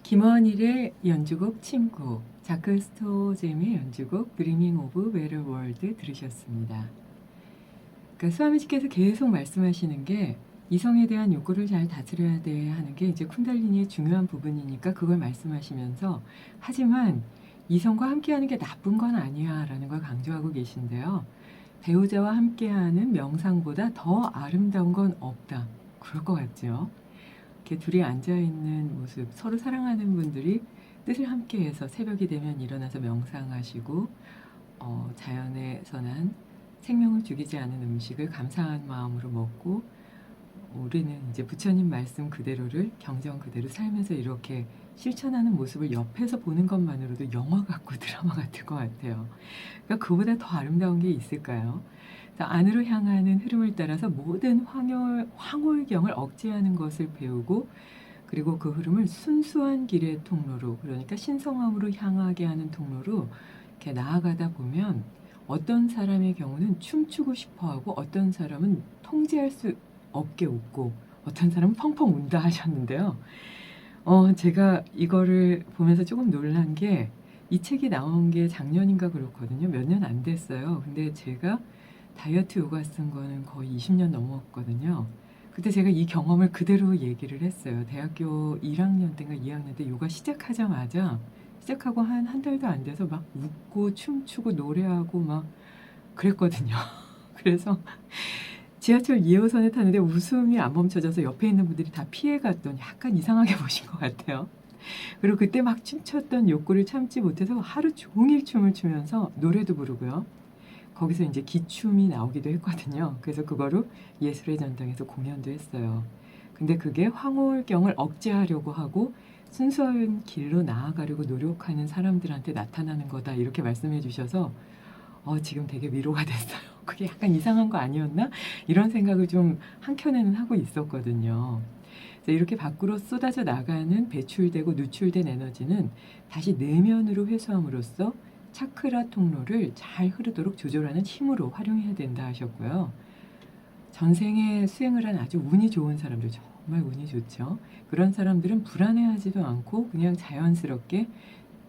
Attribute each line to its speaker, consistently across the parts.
Speaker 1: 김원일의 연주곡 친구, 자크 스토잼의 연주곡 드리밍 오브 베터 월드 들으셨습니다. 그러니까 스와미지께서 계속 말씀하시는 게 이성에 대한 욕구를 잘 다스려야 돼 하는 게 이제 쿤달리니의 중요한 부분이니까 그걸 말씀하시면서 하지만 이성과 함께하는 게 나쁜 건 아니야 라는 걸 강조하고 계신데요. 배우자와 함께하는 명상보다 더 아름다운 건 없다. 그럴 것 같죠? 이렇게 둘이 앉아있는 모습, 서로 사랑하는 분들이 뜻을 함께해서 새벽이 되면 일어나서 명상하시고 자연에서 난 생명을 죽이지 않은 음식을 감사한 마음으로 먹고 우리는 이제 부처님 말씀 그대로를 경전 그대로 살면서 이렇게 실천하는 모습을 옆에서 보는 것만으로도 영화 같고 드라마 같을 것 같아요. 그러니까 그보다 더 아름다운 게 있을까요? 안으로 향하는 흐름을 따라서 모든 황홀경을 억제하는 것을 배우고 그리고 그 흐름을 순수한 길의 통로로 그러니까 신성함으로 향하게 하는 통로로 이렇게 나아가다 보면 어떤 사람의 경우는 춤추고 싶어하고 어떤 사람은 통제할 수 없게 웃고 어떤 사람은 펑펑 운다 하셨는데요. 제가 이거를 보면서 조금 놀란 게 이 책이 나온 게 작년인가 그렇거든요. 몇 년 안 됐어요. 근데 제가 다이어트 요가 쓴 거는 거의 20년 넘었거든요. 그때 제가 이 경험을 그대로 얘기를 했어요. 대학교 1학년 때인가 2학년 때 요가 시작하자마자 시작하고 한 달도 안 돼서 막 웃고 춤추고 노래하고 막 그랬거든요. 그래서 지하철 2호선에 타는데 웃음이 안 멈춰져서 옆에 있는 분들이 다 피해갔더니 약간 이상하게 보신 것 같아요. 그리고 그때 막 춤췄던 욕구를 참지 못해서 하루 종일 춤을 추면서 노래도 부르고요. 거기서 이제 기춤이 나오기도 했거든요. 그래서 그거로 예술의 전당에서 공연도 했어요. 근데 그게 황홀경을 억제하려고 하고 순수한 길로 나아가려고 노력하는 사람들한테 나타나는 거다 이렇게 말씀해 주셔서 지금 되게 위로가 됐어요. 그게 약간 이상한 거 아니었나? 이런 생각을 좀 한켠에는 하고 있었거든요. 그래서 이렇게 밖으로 쏟아져 나가는 배출되고 누출된 에너지는 다시 내면으로 회수함으로써 차크라 통로를 잘 흐르도록 조절하는 힘으로 활용해야 된다 하셨고요. 전생에 수행을 한 아주 운이 좋은 사람들, 정말 운이 좋죠. 그런 사람들은 불안해하지도 않고 그냥 자연스럽게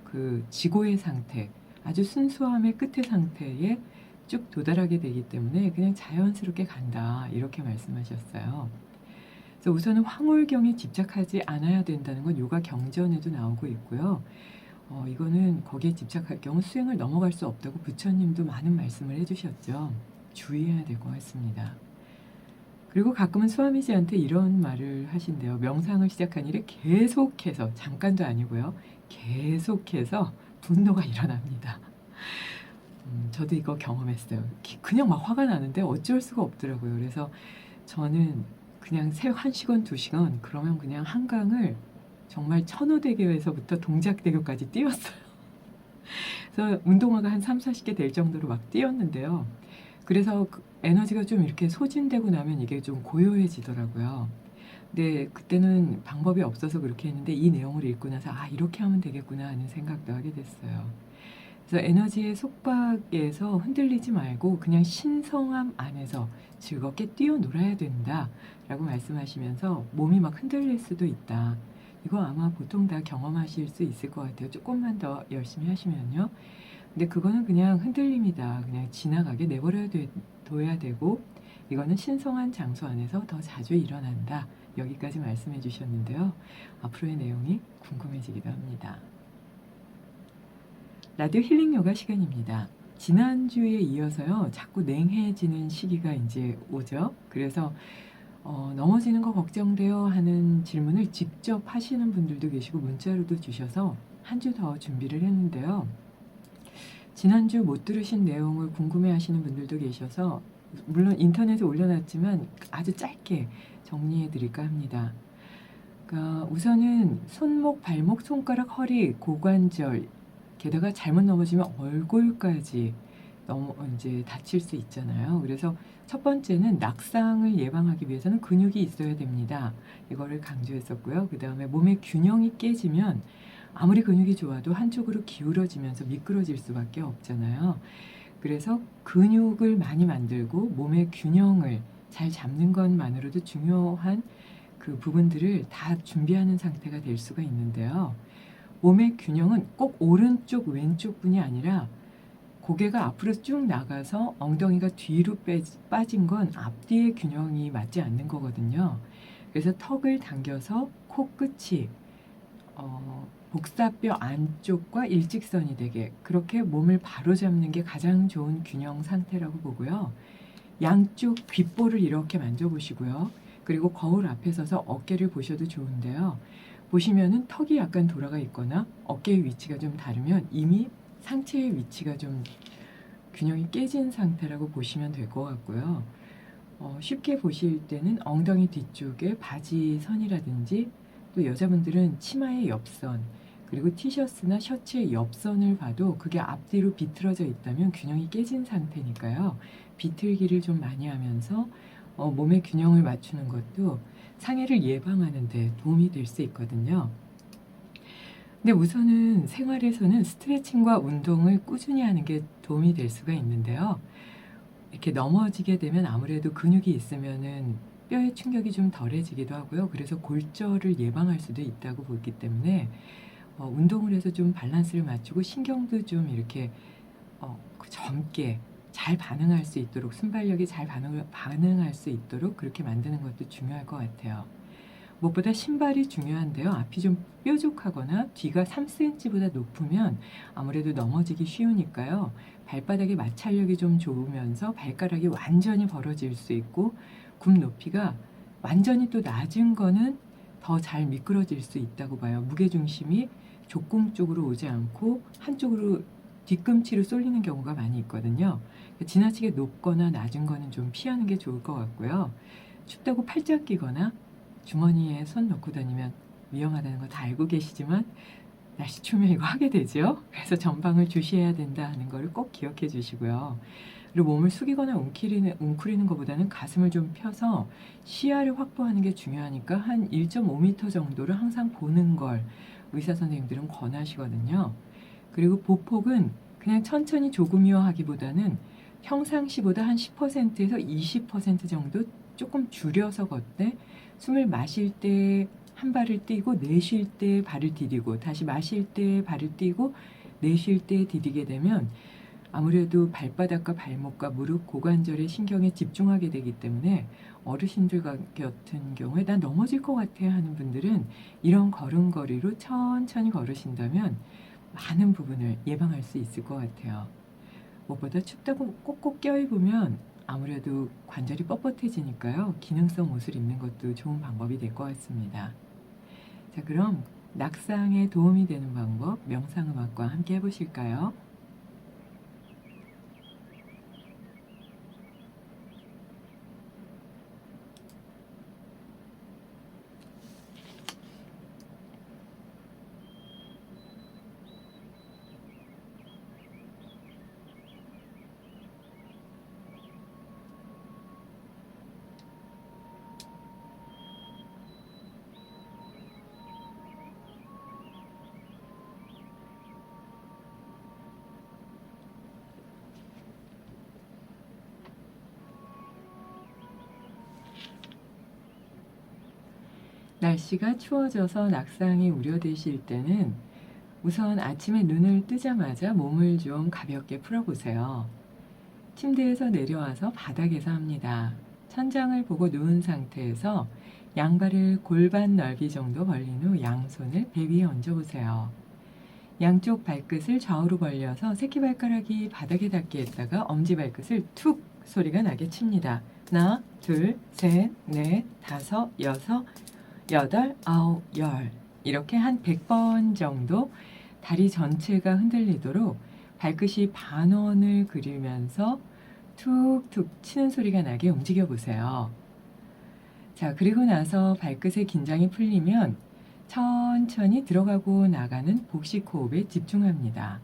Speaker 1: 그 지고의 상태, 아주 순수함의 끝의 상태에 쭉 도달하게 되기 때문에 그냥 자연스럽게 간다 이렇게 말씀하셨어요. 그래서 우선은 황홀경에 집착하지 않아야 된다는 건 요가 경전에도 나오고 있고요. 이거는 거기에 집착할 경우 수행을 넘어갈 수 없다고 부처님도 많은 말씀을 해주셨죠. 주의해야 될 것 같습니다. 그리고 가끔은 스와미지한테 이런 말을 하신대요. 명상을 시작한 일에 계속해서, 잠깐도 아니고요. 계속해서 분노가 일어납니다. 저도 이거 경험했어요. 그냥 막 화가 나는데 어쩔 수가 없더라고요. 그래서 저는 그냥 새벽 1시간, 2시간 그러면 그냥 한강을 정말 천호대교에서부터 동작대교까지 뛰었어요. 그래서 운동화가 한 3, 40개 될 정도로 막 뛰었는데요. 그래서 그 에너지가 좀 이렇게 소진되고 나면 이게 좀 고요해지더라고요. 근데 그때는 방법이 없어서 그렇게 했는데 이 내용을 읽고 나서 이렇게 하면 되겠구나 하는 생각도 하게 됐어요. 그래서 에너지의 속박에서 흔들리지 말고 그냥 신성함 안에서 즐겁게 뛰어놀아야 된다라고 말씀하시면서 몸이 막 흔들릴 수도 있다. 이거 아마 보통 다 경험하실 수 있을 것 같아요. 조금만 더 열심히 하시면요. 근데 그거는 그냥 흔들림이다. 그냥 지나가게 둬야 되고 이거는 신성한 장소 안에서 더 자주 일어난다. 여기까지 말씀해 주셨는데요. 앞으로의 내용이 궁금해지기도 합니다. 라디오 힐링 요가 시간입니다. 지난주에 이어서요. 자꾸 냉해지는 시기가 이제 오죠. 그래서 넘어지는 거 걱정돼요 하는 질문을 직접 하시는 분들도 계시고 문자로도 주셔서 한 주 더 준비를 했는데요. 지난주 못 들으신 내용을 궁금해 하시는 분들도 계셔서 물론 인터넷에 올려놨지만 아주 짧게 정리해 드릴까 합니다. 그러니까 우선은 손목, 발목, 손가락, 허리, 고관절 게다가 잘못 넘어지면 얼굴까지 이제 다칠 수 있잖아요. 그래서 첫 번째는 낙상을 예방하기 위해서는 근육이 있어야 됩니다. 이거를 강조했었고요. 그 다음에 몸의 균형이 깨지면 아무리 근육이 좋아도 한쪽으로 기울어지면서 미끄러질 수밖에 없잖아요. 그래서 근육을 많이 만들고 몸의 균형을 잘 잡는 것만으로도 중요한 그 부분들을 다 준비하는 상태가 될 수가 있는데요. 몸의 균형은 꼭 오른쪽 왼쪽뿐이 아니라 고개가 앞으로 쭉 나가서 엉덩이가 뒤로 빠진 건 앞뒤의 균형이 맞지 않는 거거든요. 그래서 턱을 당겨서 코끝이 복사뼈 안쪽과 일직선이 되게 그렇게 몸을 바로 잡는 게 가장 좋은 균형 상태라고 보고요. 양쪽 귓볼을 이렇게 만져보시고요. 그리고 거울 앞에 서서 어깨를 보셔도 좋은데요. 보시면은 턱이 약간 돌아가 있거나 어깨의 위치가 좀 다르면 이미 상체의 위치가 좀 균형이 깨진 상태라고 보시면 될 것 같고요. 쉽게 보실 때는 엉덩이 뒤쪽에 바지 선이라든지 또 여자분들은 치마의 옆선 그리고 티셔츠나 셔츠의 옆선을 봐도 그게 앞뒤로 비틀어져 있다면 균형이 깨진 상태니까요. 비틀기를 좀 많이 하면서 몸의 균형을 맞추는 것도 상해를 예방하는 데 도움이 될 수 있거든요. 근데 우선은 생활에서는 스트레칭과 운동을 꾸준히 하는 게 도움이 될 수가 있는데요. 이렇게 넘어지게 되면 아무래도 근육이 있으면은 뼈에 충격이 좀 덜해지기도 하고요. 그래서 골절을 예방할 수도 있다고 보기 때문에 운동을 해서 좀 밸런스를 맞추고 신경도 좀 이렇게 젊게 잘 반응할 수 있도록 순발력이 잘 반응할 수 있도록 그렇게 만드는 것도 중요할 것 같아요. 무엇보다 신발이 중요한데요. 앞이 좀 뾰족하거나 뒤가 3cm보다 높으면 아무래도 넘어지기 쉬우니까요. 발바닥의 마찰력이 좀 좋으면서 발가락이 완전히 벌어질 수 있고 굽 높이가 완전히 또 낮은 거는 더 잘 미끄러질 수 있다고 봐요. 무게중심이 족궁 쪽으로 오지 않고 한쪽으로 뒤꿈치로 쏠리는 경우가 많이 있거든요. 지나치게 높거나 낮은 거는 좀 피하는 게 좋을 것 같고요. 춥다고 팔짱 끼거나 주머니에 손 넣고 다니면 위험하다는 거 다 알고 계시지만 날씨 추우면 이거 하게 되죠. 그래서 전방을 주시해야 된다 하는 거를 꼭 기억해 주시고요. 그리고 몸을 숙이거나 웅크리는 것보다는 가슴을 좀 펴서 시야를 확보하는 게 중요하니까 한 1.5m 정도를 항상 보는 걸 의사 선생님들은 권하시거든요. 그리고 보폭은 그냥 천천히 조금이요 하기보다는 평상시보다 한 10%에서 20% 정도 조금 줄여서 걷되 숨을 마실 때 한 발을 띄고 내쉴 때 발을 디디고 다시 마실 때 발을 띄고 내쉴 때 디디게 되면 아무래도 발바닥과 발목과 무릎, 고관절에 신경에 집중하게 되기 때문에 어르신들 같은 경우에 난 넘어질 것 같아 하는 분들은 이런 걸음걸이로 천천히 걸으신다면 많은 부분을 예방할 수 있을 것 같아요. 무엇보다 춥다고 꼭꼭 껴입으면 아무래도 관절이 뻣뻣해지니까요. 기능성 옷을 입는 것도 좋은 방법이 될 것 같습니다. 자, 그럼 낙상에 도움이 되는 방법 명상음악과 함께 해보실까요? 날씨가 추워져서 낙상이 우려되실 때는 우선 아침에 눈을 뜨자마자 몸을 좀 가볍게 풀어보세요. 침대에서 내려와서 바닥에서 합니다. 천장을 보고 누운 상태에서 양발을 골반 넓이 정도 벌린 후 양손을 배 위에 얹어보세요. 양쪽 발끝을 좌우로 벌려서 새끼발가락이 바닥에 닿게 했다가 엄지발끝을 툭 소리가 나게 칩니다. 하나, 둘, 셋, 넷, 다섯, 여섯, 여덟, 아홉, 열 이렇게 한 100번 정도 다리 전체가 흔들리도록 발끝이 반원을 그리면서 툭툭 치는 소리가 나게 움직여 보세요. 자, 그리고 나서 발끝의 긴장이 풀리면 천천히 들어가고 나가는 복식 호흡에 집중합니다.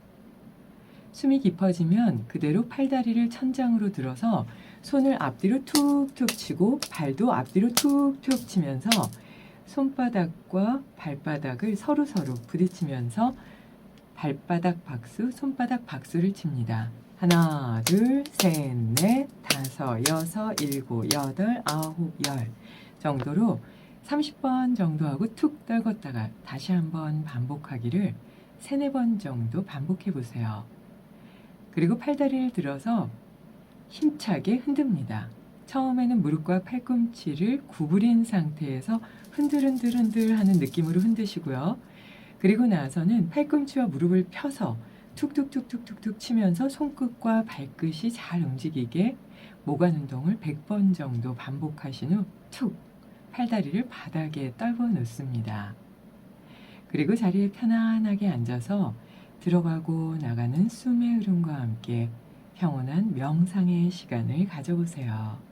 Speaker 1: 숨이 깊어지면 그대로 팔다리를 천장으로 들어서 손을 앞뒤로 툭툭 치고 발도 앞뒤로 툭툭 치면서 손바닥과 발바닥을 서로서로 부딪히면서 발바닥 박수, 손바닥 박수를 칩니다. 하나, 둘, 셋, 넷, 다섯, 여섯, 일곱, 여덟, 아홉, 열 정도로 30번 정도 하고 툭 떨궜다가 다시 한번 반복하기를 3, 4번 정도 반복해 보세요. 그리고 팔다리를 들어서 힘차게 흔듭니다. 처음에는 무릎과 팔꿈치를 구부린 상태에서 흔들흔들 하는 느낌으로 흔드시고요. 그리고 나서는 팔꿈치와 무릎을 펴서 툭툭툭툭툭툭 치면서 손끝과 발끝이 잘 움직이게 모관 운동을 100번 정도 반복하신 후 툭 팔다리를 바닥에 떨궈 놓습니다. 그리고 자리에 편안하게 앉아서 들어가고 나가는 숨의 흐름과 함께 평온한 명상의 시간을 가져보세요.